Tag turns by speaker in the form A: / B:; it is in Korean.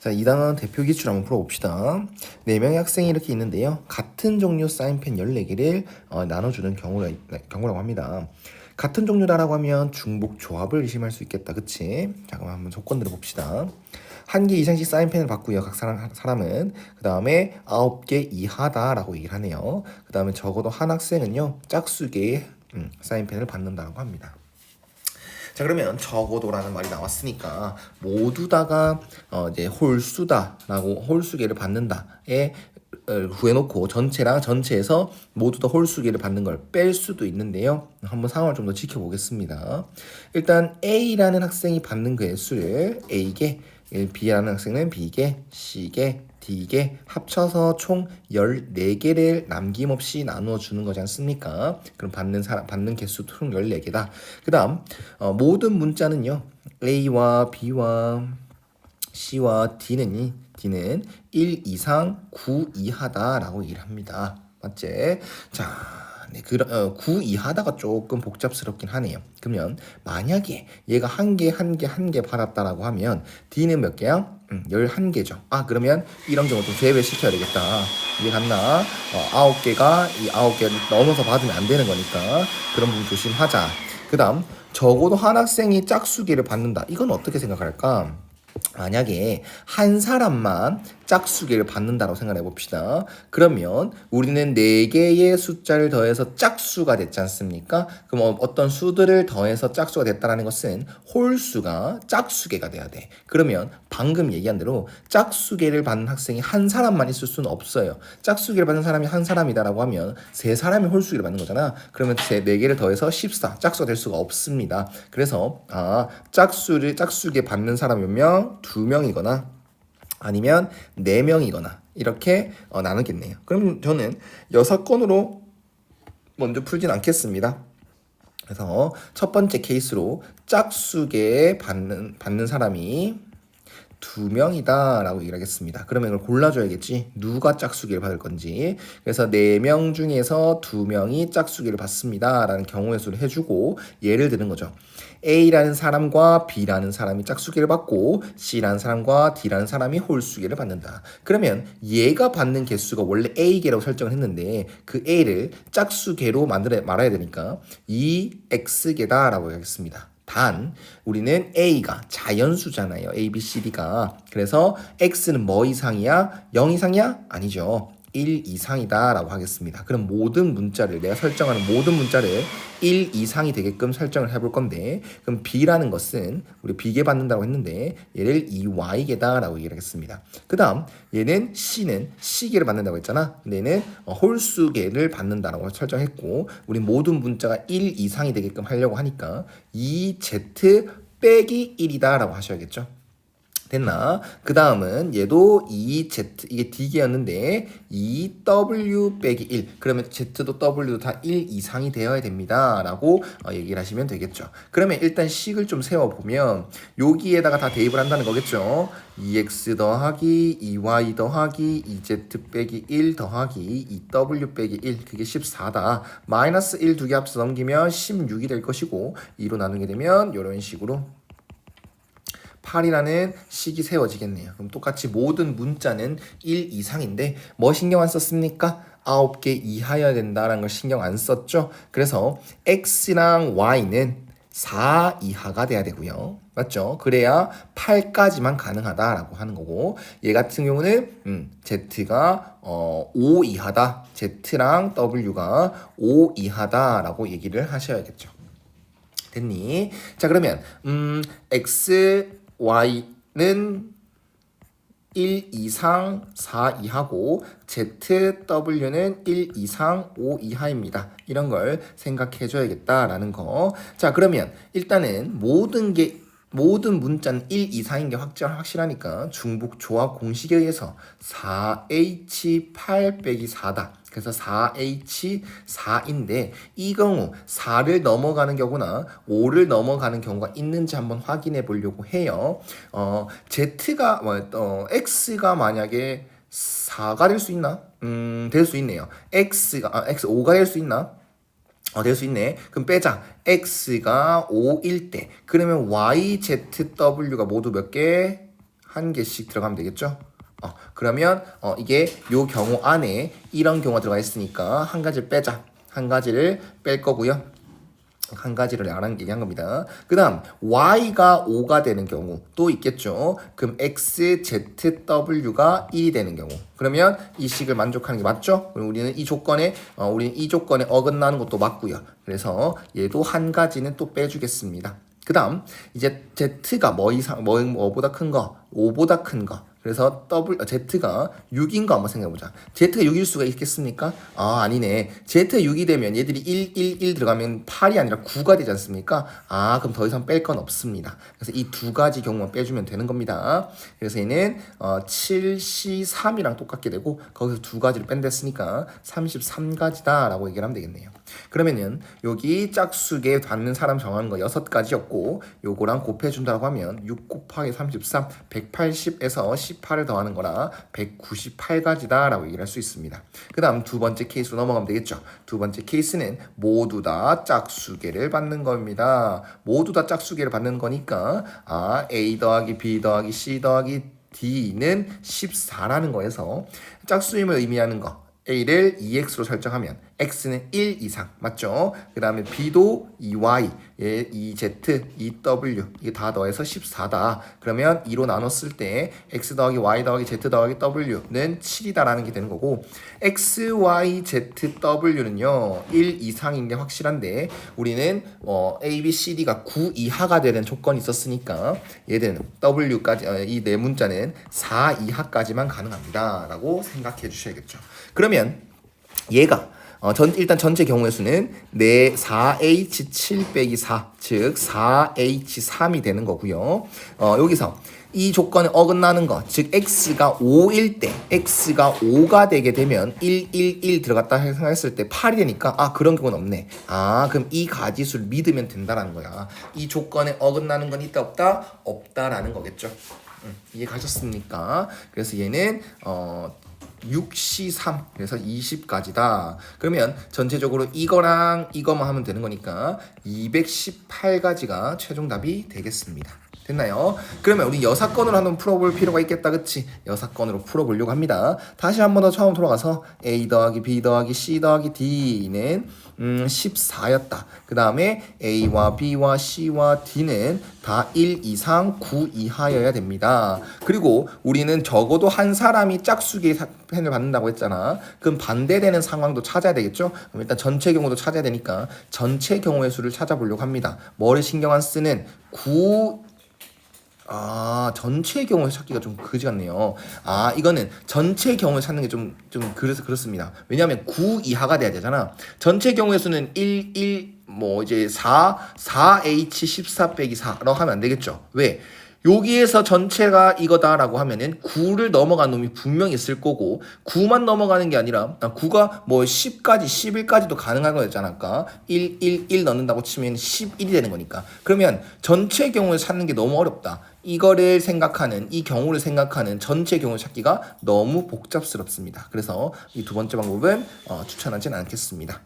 A: 자, 2단원 대표 기출 한번 풀어봅시다. 4명의 학생이 이렇게 있는데요. 같은 종류 사인펜 14개를 나눠주는 경우라고 합니다. 같은 종류다라고 하면 중복 조합을 의심할 수 있겠다. 그치? 자, 그럼 한번 조건들을 봅시다. 1개 이상씩 사인펜을 받고요. 각 사람은. 그 다음에 9개 이하다라고 얘기를 하네요. 그 다음에 적어도 한 학생은요. 짝수개의 사인펜을 받는다고 합니다. 자, 그러면 적어도라는 말이 나왔으니까 모두 다가 이제 홀수다라고 홀수계를 받는다에 구해놓고 전체랑 전체에서 모두 다 홀수계를 받는 걸 뺄 수도 있는데요. 한번 상황을 좀 더 지켜보겠습니다. 일단 A라는 학생이 받는 그 수를 A개, B라는 학생은 B개, C개, D개 합쳐서 총 14개를 남김없이 나누어 주는 거지 않습니까? 그럼 받는 개수 총 14개다. 그 다음 모든 문자는요. A와 B와 C와 D는 1 이상 9 이하다라고 얘기를 합니다. 맞지? 자, 네, 9 이하다가 조금 복잡스럽긴 하네요. 그러면 만약에 얘가 한 개 받았다라고 하면 D는 몇 개야? 11개죠. 그러면 이런 경우 좀 제외시켜야 되겠다. 이해 갔나? 9개가 이 9개를 넘어서 받으면 안 되는 거니까 그런 부분 조심하자. 그 다음 적어도 한 학생이 짝수기를 받는다. 이건 어떻게 생각할까? 만약에 한 사람만 짝수기를 받는다고 생각해 봅시다. 그러면 우리는 4개의 숫자를 더해서 짝수가 됐지 않습니까? 그럼 어떤 수들을 더해서 짝수가 됐다는 것은 홀수가 짝수계가 돼야 돼. 그러면 방금 얘기한 대로 짝수계를 받는 학생이 한 사람만 있을 수는 없어요. 짝수계를 받는 사람이 한 사람이다라고 하면 세 사람이 홀수계를 받는 거잖아. 그러면 4개를 더해서 14, 짝수가 될 수가 없습니다. 그래서 짝수계 받는 사람이 몇 명? 2명이거나 아니면 4명이거나 이렇게 나누겠네요. 그럼 저는 6건으로 먼저 풀진 않겠습니다. 그래서 첫 번째 케이스로 짝수계에 받는 사람이 2명이다 라고 얘기를 하겠습니다. 그러면 이걸 골라줘야겠지. 누가 짝수기를 받을 건지. 그래서 4명 중에서 2명이 짝수기를 받습니다 라는 경우의 수를 해주고 예를 드는 거죠. A라는 사람과 B라는 사람이 짝수기를 받고 C라는 사람과 D라는 사람이 홀수기를 받는다. 그러면 얘가 받는 개수가 원래 A개라고 설정을 했는데 그 A를 짝수개로 말아야 되니까 2X개다 라고 하겠습니다. 단 우리는 A가 자연수잖아요. A, B, C, D가. 그래서 X는 뭐 이상이야? 0 이상이야? 아니죠. 1 이상이다 라고 하겠습니다. 그럼 모든 문자를 내가 설정하는 모든 문자를 1 이상이 되게끔 설정을 해볼 건데 그럼 B라는 것은 우리 B개 받는다고 했는데 얘를 2Y개다 라고 얘기를 하겠습니다. 그 다음 얘는 C는 C개를 받는다고 했잖아. 근데 얘는 홀수개를 받는다라고 설정했고 우리 모든 문자가 1 이상이 되게끔 하려고 하니까 2Z 빼기 1이다 라고 하셔야겠죠. 됐나? 그 다음은 얘도 2Z 이게 D개였는데 2W 빼기 1 그러면 Z도 W도 다 1 이상이 되어야 됩니다 라고 얘기를 하시면 되겠죠. 그러면 일단 식을 좀 세워보면 여기에다가 다 대입을 한다는 거겠죠. 2X 더하기 2Y 더하기 2Z 빼기 1 더하기 2W 빼기 1 그게 14다. 마이너스 1 두 개 앞서 넘기면 16이 될 것이고 2로 나누게 되면 이런 식으로 8이라는 식이 세워지겠네요. 그럼 똑같이 모든 문자는 1 이상인데 뭐 신경 안 썼습니까? 9개 이하여야 된다라는 걸 신경 안 썼죠? 그래서 X랑 Y는 4 이하가 돼야 되고요. 맞죠? 그래야 8까지만 가능하다라고 하는 거고 얘 같은 경우는 Z가 5 이하다. Z랑 W가 5 이하다라고 얘기를 하셔야겠죠. 됐니? 자, 그러면 X Y는 1 이상 4 이하고 ZW는 1 이상 5 이하입니다. 이런 걸 생각해 줘야겠다라는 거. 자, 그러면 일단은 모든 문자는 1 이상인 게 확실하니까 중복 조합 공식에 의해서 4H8 빼기 4다. 그래서 4H4인데 이 경우 4를 넘어가는 경우나 5를 넘어가는 경우가 있는지 한번 확인해 보려고 해요. X가 만약에 4가 될 수 있나? 될 수 있네요. X5가 될 수 있나? 될 수 있네. 그럼 빼자. X가 5일 때. 그러면 Y, Z, W가 모두 몇 개? 한 개씩 들어가면 되겠죠? 그러면 이게 요 경우 안에 이런 경우가 들어가 있으니까 한 가지를 빼자. 한 가지를 뺄 거고요. 한 가지를 얘기한 겁니다. 그 다음 y가 5가 되는 경우 또 있겠죠. 그럼 x, z, w가 1이 되는 경우 그러면 이 식을 만족하는 게 맞죠? 그럼 우리는 이 조건에 어긋나는 것도 맞고요. 그래서 얘도 한 가지는 또 빼주겠습니다. 그 다음 이제 z가 뭐보다 큰 거, 5보다 큰 거. 그래서 Z가 6인 거 한번 생각해보자. Z가 6일 수가 있겠습니까? 아니네. Z가 6이 되면 얘들이 1 들어가면 8이 아니라 9가 되지 않습니까? 그럼 더 이상 뺄 건 없습니다. 그래서 이 두 가지 경우만 빼주면 되는 겁니다. 그래서 얘는 7C3이랑 똑같게 되고 거기서 두 가지를 뺀댔으니까 33가지다 라고 얘기를 하면 되겠네요. 그러면은 여기 짝수계 받는 사람 정하는 거 6가지였고 요거랑 곱해준다고 하면 6 곱하기 33 180에서 18을 더하는 거라 198가지다 라고 얘기를 할 수 있습니다. 그 다음 두 번째 케이스로 넘어가면 되겠죠. 두 번째 케이스는 모두 다 짝수계를 받는 겁니다. 모두 다 짝수계를 받는 거니까 A 더하기 B 더하기 C 더하기 D는 14라는 거에서 짝수임을 의미하는 거 A를 2x로 설정하면 x는 1 이상 맞죠? 그 다음에 b도 2y, 2z, 2w 이게 다 더해서 14다. 그러면 2로 나눴을 때 x 더하기 y 더하기 z 더하기 w는 7이다라는 게 되는 거고 x, y, z, w는요 1 이상인 게 확실한데 우리는 a, b, c, d가 9 이하가 되는 조건이 있었으니까 얘는 w까지 이 네 문자는 4 이하까지만 가능합니다 라고 생각해 주셔야겠죠. 그러면 얘가 일단 전체 경우의 수는 4H7 빼기 4, 즉 4H3이 되는 거고요. 여기서 이 조건에 어긋나는 거, 즉 x가 5일 때 x가 5가 되게 되면 1 들어갔다 생각했을 때 8이 되니까 그런 경우는 없네. 그럼 이 가지수를 믿으면 된다라는 거야. 이 조건에 어긋나는 건 있다 없다? 없다라는 거겠죠. 이해 가셨습니까? 그래서 얘는 6C3 그래서 20가지다. 그러면 전체적으로 이거랑 이거만 하면 되는 거니까 218가지가 최종 답이 되겠습니다. 됐나요? 그러면 우리 여사건으로 한번 풀어볼 필요가 있겠다. 그치? 여사건으로 풀어보려고 합니다. 다시 한 번 더 처음 돌아가서 A 더하기 B 더하기 C 더하기 D는 14였다. 그 다음에 A와 B와 C와 D는 다 1 이상 9 이하여야 됩니다. 그리고 우리는 적어도 한 사람이 짝수기의 펜을 받는다고 했잖아. 그럼 반대되는 상황도 찾아야 되겠죠? 그럼 일단 전체 경우도 찾아야 되니까 전체 경우의 수를 찾아보려고 합니다. 뭐를 신경 안 쓰는 9 전체 경우에 찾기가 좀 그지 같네요. 이거는 전체 경우에 찾는 게 좀 그래서 그렇습니다. 왜냐하면 9 이하가 돼야 되잖아. 전체 경우의 수는 4H14 빼기 4라고 하면 안 되겠죠. 왜? 여기에서 전체가 이거다라고 하면은 9를 넘어간 놈이 분명히 있을 거고 9만 넘어가는 게 아니라 9가 10까지 11까지도 가능한 거였잖아. 아까 1 넣는다고 치면 11이 되는 거니까. 그러면 전체 경우를 찾는 게 너무 어렵다. 이거를 생각하는 이 경우를 생각하는 전체 경우 찾기가 너무 복잡스럽습니다. 그래서 이 두 번째 방법은 추천하진 않겠습니다.